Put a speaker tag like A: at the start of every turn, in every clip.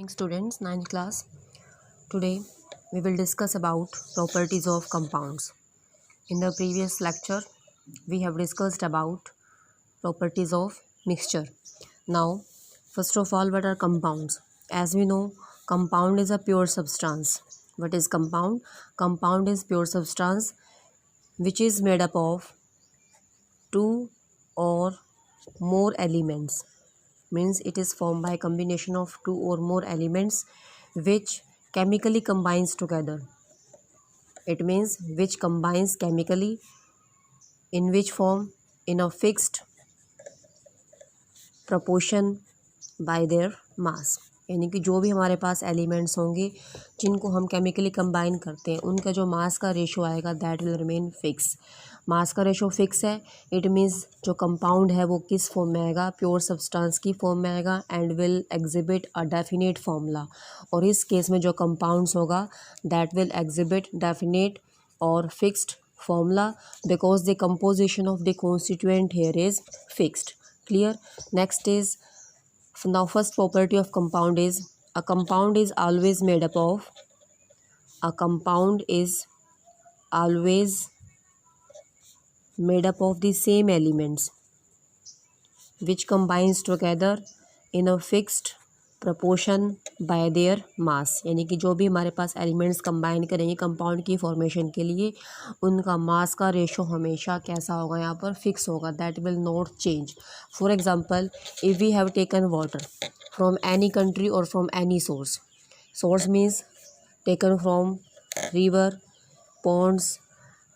A: Morning students, ninth class. Today we will discuss about properties of compounds. In the previous lecture we have discussed about properties of mixture. Now first of all, what are compounds? As we know, compound is a pure substance. What is compound? Compound is pure substance which is made up of two or more elements. Means it is formed by combination of two or more elements which chemically combines together. It means which combines chemically in which form? In a fixed proportion by their mass. यानी कि जो भी हमारे पास elements होंगे जिनको हम chemically combine करते हैं उनका जो मास का रेशो आएगा दैट विल रिमेन फिक्स. मास का रेशो फिक्स है. इट मीन्स जो कंपाउंड है वो किस फॉर्म में आएगा? प्योर सब्सटेंस की फॉर्म में आएगा and will exhibit a definite formula. और इस केस में जो कंपाउंड्स होगा दैट विल एग्जिबिट डेफिनेट और fixed formula because the composition of the constituent here is fixed. Clear? Next is, now first property of compound is a compound is always made up of the same elements which combines together in a fixed proportion by their mass. यानी कि जो भी हमारे पास elements combine करेंगे compound की formation के लिए उनका मास का रेशो हमेशा कैसा होगा? यहाँ पर फिक्स होगा. That will not change. For example, if we have taken water from any country और from any source. Source means taken from river, ponds,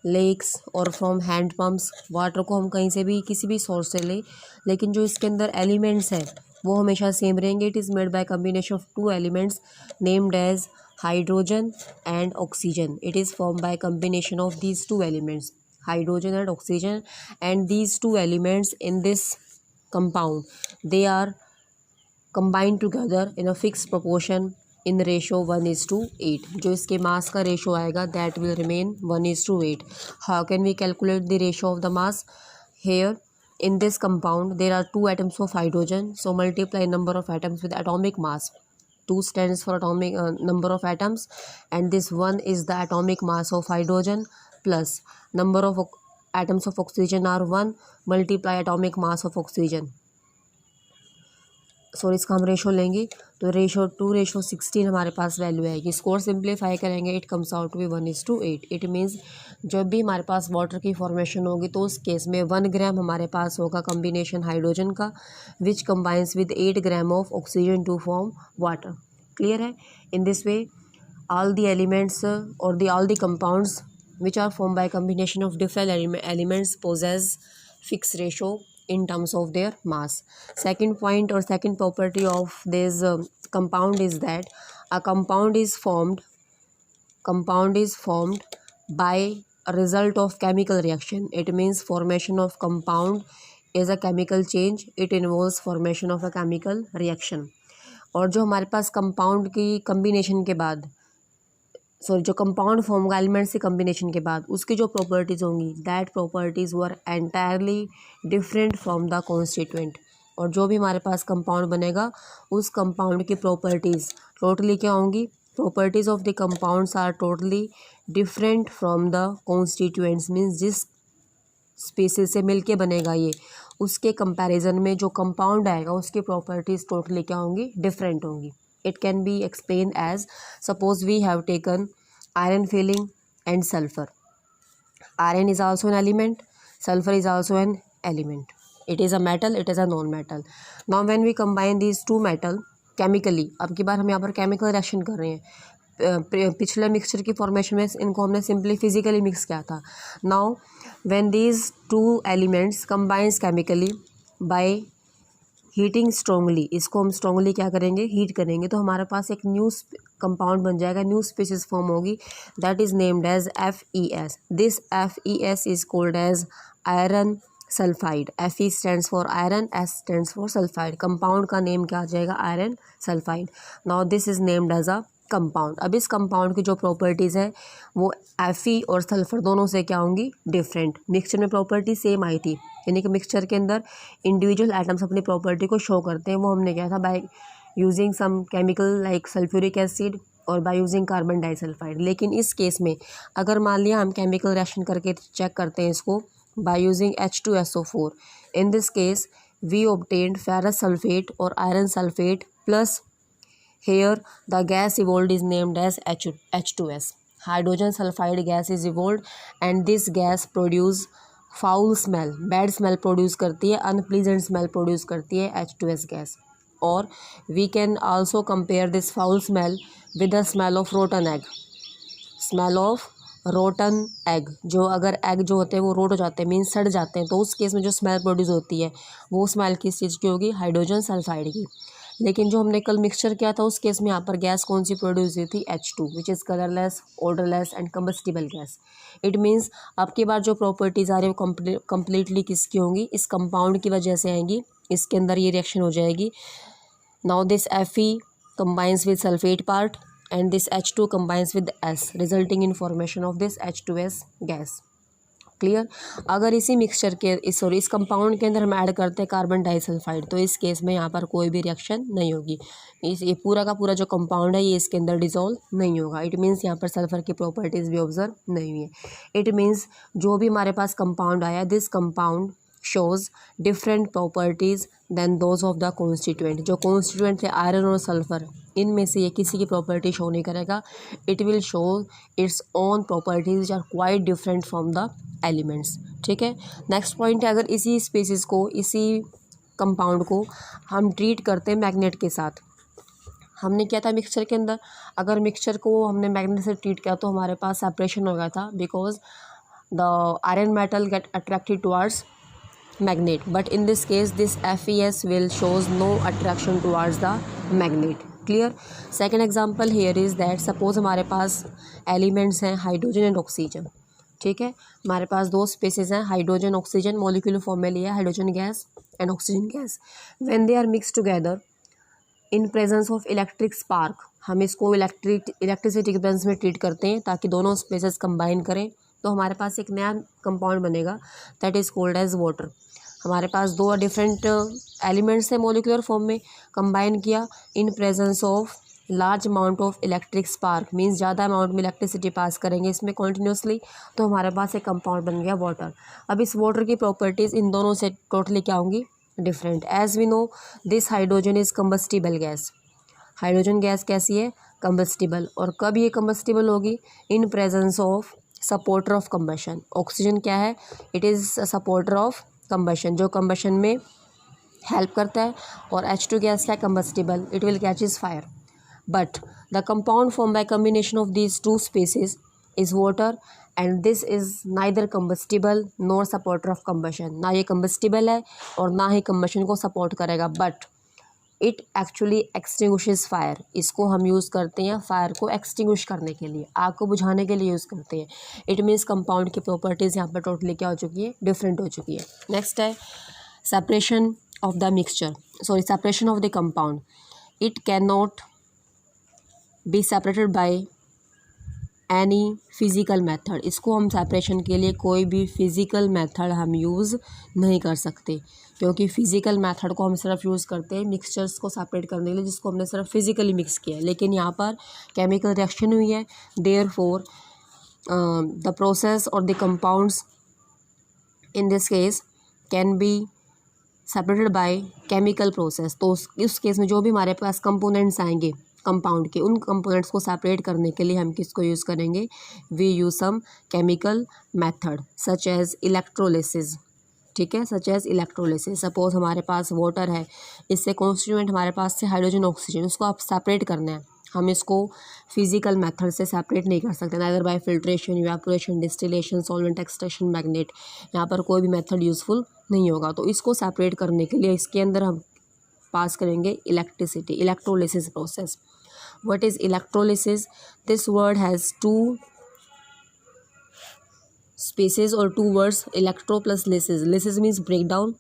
A: lakes और फ्रॉम हैंड पम्प्स. वाटर को हम कहीं से भी किसी भी सोर्स से लें, लेकिन जो इसके अंदर एलिमेंट्स हैं वो हमेशा सेम रहेंगे. It is made by combination of two elements named as hydrogen and oxygen. It is form by combination of these two elements hydrogen and oxygen. And these two elements in this compound they are combined together in a fixed proportion in ratio 1:8. जो इसके मास का ratio आएगा that will remain 1:8. How can we calculate the ratio of the mass? Here in this compound there are two atoms of hydrogen, so multiply number of atoms with atomic mass. 2 stands for atomic number of atoms and this 1 is the atomic mass of hydrogen plus number of atoms of oxygen are 1, multiply atomic mass of oxygen. इसका हम ratio लेंगे तो ratio 2:16 हमारे पास value आएगी. इसको और simplify करेंगे it comes out to be 1:8. It means जब भी हमारे पास वाटर की फॉर्मेशन होगी तो उस केस में 1 ग्राम हमारे पास होगा कम्बिनेशन हाइड्रोजन का which combines with 8 gram of oxygen to form water. Clear है? In this way all the elements और all the compounds which are form by combination of different elements possess fix ratio in terms of their mass. Second point or second property of this compound is that a compound is formed by a result of chemical reaction. It means formation of compound is a chemical change. It involves formation of a chemical reaction. और जो हमारे पास compound की combination के बाद जो compound form होगा elements के कम्बिनेशन के बाद उसकी जो प्रॉपर्टीज़ होंगी that properties were entirely different from the constituent. और जो भी हमारे पास कंपाउंड बनेगा उस कंपाउंड की प्रॉपर्टीज़ टोटली क्या होंगी? Properties of the compounds are totally different from the constituents. Means जिस स्पीसीज से मिलके बनेगा ये उसके कंपैरिजन में जो कंपाउंड आएगा उसकी प्रॉपर्टीज़ टोटली क्या होंगी? डिफरेंट होंगी. It can be explained as, suppose we have taken iron filling and sulfur. Iron is also an element, sulfur is also an element. It is a metal, it is a non-metal. Now when we combine these two metal chemically, अब की बार हम यहाँ पर chemical reaction कर रहे हैं. पिछले mixture की फॉर्मेशन में इनको हमने सिंपली फिजिकली मिक्स किया था. Now when these two elements combines chemically by heating strongly, इसको हम स्ट्रॉन्गली क्या करेंगे? हीट करेंगे तो हमारे पास एक न्यू कंपाउंड बन जाएगा, न्यू स्पीसीज फॉर्म होगी that is named as FeS. This FeS is called as iron sulphide. Fe stands for iron, S stands for sulphide. Compound का नेम क्या आ जाएगा? Iron sulphide. Now this is named as a compound. अब इस compound की जो properties है वो Fe और सल्फर दोनों से क्या होंगी? डिफरेंट. मिक्सचर में प्रॉपर्टी सेम आई थी, यानी कि मिक्सचर के अंदर इंडिविजुअल एटम्स अपनी प्रॉपर्टी को शो करते हैं. वो हमने क्या था? By using some chemical like sulphuric acid और बाय यूजिंग कार्बन डाइसल्फाइड। लेकिन इस केस में अगर मान लिया हम केमिकल रिएक्शन करके चेक करते हैं इसको by using H2SO4, in this case we obtained ferrous sulfate or iron sulfate plus here the gas evolved is named as H2S. Hydrogen sulfide gas is evolved and this gas produce foul smell, bad smell produce करती है, unpleasant smell produce करती है H2S gas. और we can also compare this foul smell with the smell of rotten egg, smell of rotten egg. जो अगर egg जो होते हैं वो रोट हो जाते हैं मीन्स सड़ जाते हैं, तो उस केस में जो स्मेल प्रोड्यूस होती है वो स्मेल किस चीज़ की होगी, हाइड्रोजन सल्फाइड की। लेकिन जो हमने कल मिक्सचर किया था उस केस में यहाँ पर गैस कौन सी प्रोड्यूस हुई थी, H2 which is colourless, odourless and combustible gas. It means अब की बार जो प्रॉपर्टीज़ आ रही है वो कम्प्लीटली किसकी होंगी, इस कंपाउंड की वजह से आएंगी। इसके अंदर ये रिएक्शन हो जाएगी। Now this Fe combines with sulfate part and this H2 combines with S resulting in formation of this H2S gas। Clear. अगर इसी मिक्सचर के इस कंपाउंड के अंदर हम ऐड करते हैं कार्बन डाइसल्फाइड तो इस केस में यहाँ पर कोई भी रिएक्शन नहीं होगी। ये पूरा का पूरा जो कंपाउंड है ये इसके अंदर डिसॉल्व नहीं होगा। इट मीन्स यहाँ पर सल्फर की प्रॉपर्टीज़ भी ऑब्जर्व नहीं हुई है। इट मीन्स जो भी हमारे पास कंपाउंड आया this compound shows different properties than those of the constituent. जो कॉन्स्टिट्यूएंट थे आयरन और सल्फर, इनमें से ये किसी की प्रॉपर्टी शो नहीं करेगा। It will show its own properties which are quite different from the elements. ठीक है। नेक्स्ट पॉइंट है, अगर इसी स्पीसीज़ को, इसी कंपाउंड को हम ट्रीट करते हैं मैग्नेट के साथ। हमने किया था मिक्सचर के अंदर, अगर मिक्सचर को हमने मैग्नेट से ट्रीट किया तो हमारे पास सेपरेशन हो गया था because the iron metal get attracted towards magnet, but in this case this FeS will shows no attraction towards the magnet। clear। second example here is that suppose हमारे पास elements हैं hydrogen and oxygen. ठीक है, हमारे पास दो spaces हैं hydrogen oxygen, molecular form में लिया hydrogen gas and oxygen gas. When they are mix together in presence of electric spark, हम इसको इलेक्ट्रिसिटी के प्रेजेंस में ट्रीट करते हैं ताकि दोनों स्पेसेस कंबाइन करें, तो हमारे पास एक नया कंपाउंड बनेगा that is called as water. हमारे पास दो डिफरेंट एलिमेंट्स हैं मॉलिक्यूलर फॉर्म में, कंबाइन किया in presence of large amount of electric spark, means ज़्यादा अमाउंट में इलेक्ट्रिसिटी पास करेंगे इसमें कॉन्टिन्यूसली, तो हमारे पास एक कंपाउंड बन गया वाटर। अब इस वाटर की प्रॉपर्टीज़ इन दोनों से टोटली क्या होंगी, different. As we know this hydrogen is combustible gas. Hydrogen gas कैसी है, कम्बस्टिबल। और कब ये कम्बस्टिबल होगी, in presence of supporter of combustion. Oxygen क्या है, it is supporter of combustion, जो कम्बशन में हेल्प करता है। और H2 गैस क्या, combustible, it will catches fire. But the compound form by combination of these two species is water and this is neither combustible nor supporter of combustion. ना ये combustible है और ना ही कम्बशन को सपोर्ट करेगा, but it actually extinguishes fire. इसको हम use करते हैं फायर को एक्सटिंग्विश करने के लिए, आग को बुझाने के लिए यूज़ करते हैं। इट मीन्स कंपाउंड की प्रॉपर्टीज़ यहाँ पर टोटली क्या हो चुकी है, डिफरेंट हो चुकी है। नेक्स्ट है separation of the mixture, sorry separation of the compound. It can not be separated by any physical method. इसको हम सेपरेशन के लिए कोई भी फिज़िकल मेथड हम यूज़ नहीं कर सकते, क्योंकि फ़िज़िकल मेथड को हम सिर्फ यूज़ करते हैं मिक्सचर्स को सेपरेट करने के लिए जिसको हमने सिर्फ फिज़िकली मिक्स किया है। लेकिन यहाँ पर केमिकल रिएक्शन हुई है, देयरफॉर द प्रोसेस और the compounds in this case can be separated by chemical process. तो उस केस में जो भी हमारे पास कंपोनेंट्स आएंगे कंपाउंड के, उन कंपोनेंट्स को सेपरेट करने के लिए हम किसको यूज़ करेंगे, we use some chemical method such as electrolysis. ठीक है, सच एज इलेक्ट्रोलिसिस। सपोज हमारे पास वाटर है, इससे कॉन्स्टिट्यूएंट हमारे पास से हाइड्रोजन ऑक्सीजन, उसको आप सेपरेट करना है, हम इसको फिजिकल मेथड से सेपरेट नहीं कर सकते, neither bye filtration, evaporation, distillation, solvent extraction, magnet, यहाँ पर कोई भी मेथड यूज़फुल नहीं होगा। तो इसको सेपरेट करने के लिए इसके अंदर हम पास करेंगे electricity, electrolysis process. What is electrolysis, this word has two spaces और two words, electro plus lysis. Lysis means break down,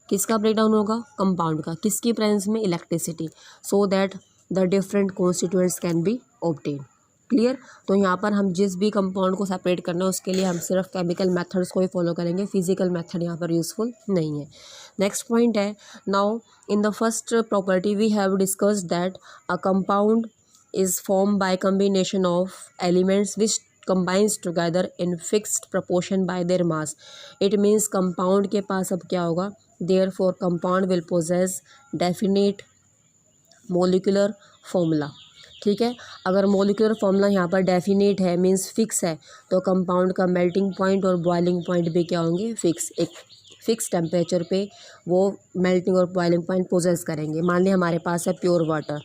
A: किसका ब्रेक डाउन होगा, कंपाउंड का, किसकी प्रेजेंस में, electricity, so that the different constituents can be obtain. Clear. तो यहाँ पर हम जिस भी कंपाउंड को सेपरेट करना है उसके लिए हम सिर्फ केमिकल मेथड्स को ही फॉलो करेंगे, फिजिकल मेथड यहाँ पर यूज़फुल नहीं है। नेक्स्ट पॉइंट है, now in the first property we have discussed that a compound is form by combination of elements which combines together in fixed proportion by their mass. It means compound के पास अब क्या होगा, therefore compound will possess definite molecular formula। ठीक है, अगर molecular formula यहाँ पर definite है मीन्स फिक्स है, तो कंपाउंड का मेल्टिंग पॉइंट और बॉइलिंग पॉइंट भी क्या होंगे, फिक्स। एक फिक्स टेम्परेचर पे वो मेल्टिंग और बॉइलिंग पॉइंट पोजेस करेंगे। मान लिया हमारे पास है pure water,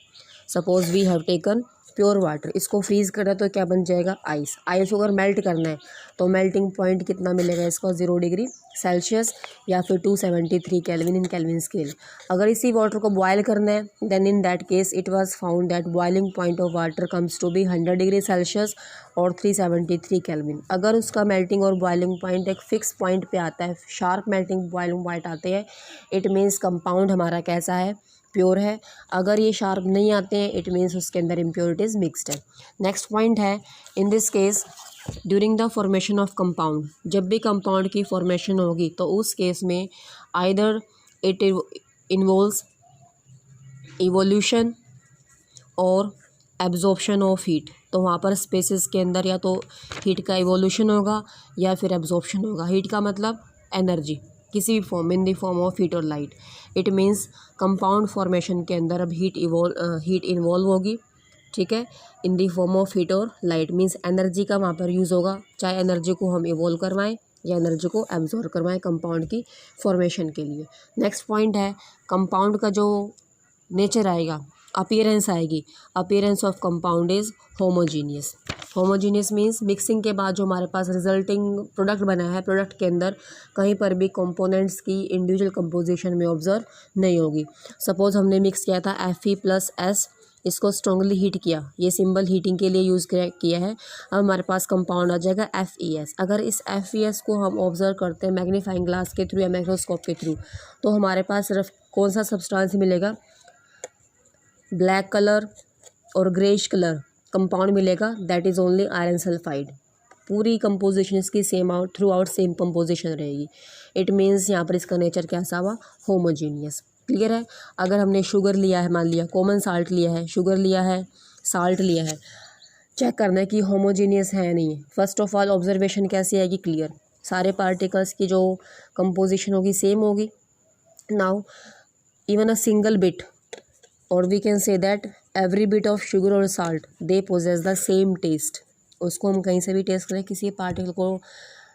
A: suppose we have taken pure water, इसको फ्रीज़ करना तो क्या बन जाएगा, आइस। आइस को अगर मेल्ट करना है तो मेल्टिंग पॉइंट कितना मिलेगा इसका, 0 डिग्री सेल्सियस या फिर 273 केल्विन इन केल्विन स्केल। अगर इसी वाटर को बॉयल करना है then in that case it was found that boiling point of water comes to be 100 degree Celsius और 373 केल्विन। अगर उसका मेल्टिंग और बॉइलिंग पॉइंट एक फिक्स पॉइंट पे आता है, शार्प मेल्टिंग बॉइलिंग पॉइंट आते हैं, इट मीन्स कंपाउंड हमारा कैसा है, प्योर है। अगर ये शार्प नहीं आते हैं इट मीन्स उसके अंदर इम्प्योरिटीज़ मिक्सड है। नेक्स्ट पॉइंट है, in this case during the formation of compound, जब भी कंपाउंड की फॉर्मेशन होगी तो उस केस में आइदर इट इन्वॉल्व्स इवोल्यूशन और एब्जॉर्प्शन ऑफ हीट। तो वहाँ पर स्पेसेस के अंदर या तो हीट का इवोल्यूशन होगा या फिर एब्जॉर्प्शन होगा। हीट का मतलब एनर्जी किसी भी form, in the form of heat और light. It means compound formation के अंदर अब हीट इन्वॉल्व होगी, ठीक है, in the form of heat और लाइट। मीन्स एनर्जी का वहाँ पर यूज़ होगा, चाहे एनर्जी को हम इवॉल्व करवाएं या एनर्जी को एब्जॉर्ब करवाएं कंपाउंड की फॉर्मेशन के लिए। नेक्स्ट पॉइंट है, कंपाउंड का जो नेचर आएगा, अपीयरेंस आएगी। Appearance of compound is homogeneous. Homogeneous means mixing के बाद जो हमारे पास रिजल्टिंग प्रोडक्ट बना है, प्रोडक्ट के अंदर कहीं पर भी कंपोनेंट्स की इंडिविजुअल कंपोजिशन में ऑब्जर्व नहीं होगी। सपोज हमने मिक्स किया था Fe+S, इसको स्ट्रॉन्गली हीट किया, ये सिंबल हीटिंग के लिए यूज़ किया है। अब हमारे पास कंपाउंड आ जाएगा FeS। अगर इस FeS को हम ऑब्जर्व करते हैं मैग्नीफाइंग ग्लास के थ्रू या माइक्रोस्कोप के थ्रू, तो हमारे पास सिर्फ कौन सा सब्सटेंस मिलेगा, ब्लैक कलर और ग्रेइश कलर कंपाउंड मिलेगा, that is only iron sulphide. पूरी कंपोजिशन इसकी same out through out same composition रहेगी। इट मीन्स यहाँ पर इसका नेचर कैसा हुआ, होमोजीनियस। क्लियर है। अगर हमने शुगर लिया है, मान लिया कॉमन साल्ट लिया है, शुगर लिया है, साल्ट लिया है, चेक करना है कि होमोजीनियस है नहीं है। फर्स्ट ऑफ ऑल ऑब्जर्वेशन कैसी आएगी, क्लियर, सारे पार्टिकल्स की जो कंपोजिशन होगी सेम होगी। Now even a single bit और we can say that every bit of sugar और salt they possess the same taste. उसको हम कहीं से भी टेस्ट करें, किसी पार्टिकल को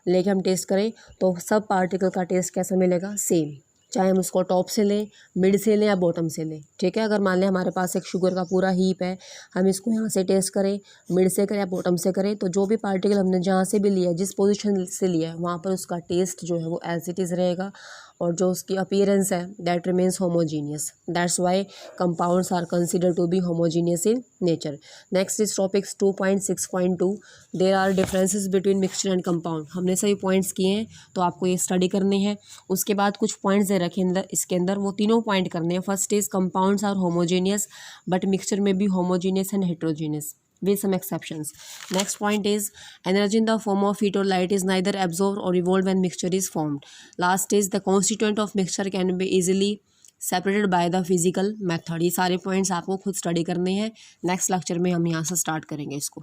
A: लेके हम टेस्ट करें तो सब पार्टिकल का टेस्ट कैसा मिलेगा, सेम, चाहे हम उसको टॉप से लें, मिड से लें या बॉटम से लें। ठीक है, अगर मान लें हमारे पास एक शुगर का पूरा हीप है, हम इसको यहाँ से टेस्ट करें, मिड से करें या बॉटम से करें, तो जो भी पार्टिकल हमने जहाँ से भी लिया, जिस पोजीशन से लिया है, वहाँ पर उसका टेस्ट जो है वो एज इट इज़ रहेगा और जो उसकी अपीयरेंस है that remains homogeneous. That's why compounds are consider to be homogeneous in nature. Next is topics 2.6.2 there are differences between mixture and compound. हमने सभी पॉइंट्स किए हैं तो आपको ये स्टडी करने हैं। उसके बाद कुछ पॉइंट्स दे रखे हैं इसके अंदर, वो तीनों पॉइंट करने हैं। First is compounds are homogeneous but mixture में भी homogeneous and heterogeneous with some exceptions. Next point is energy in the form of heat or light is neither absorbed or evolved when mixture is formed. Last is the constituent of mixture can be easily separated by the physical method. ये सारे points आपको खुद study करने हैं। Next lecture में हम यहाँ से स्टार्ट करेंगे इसको।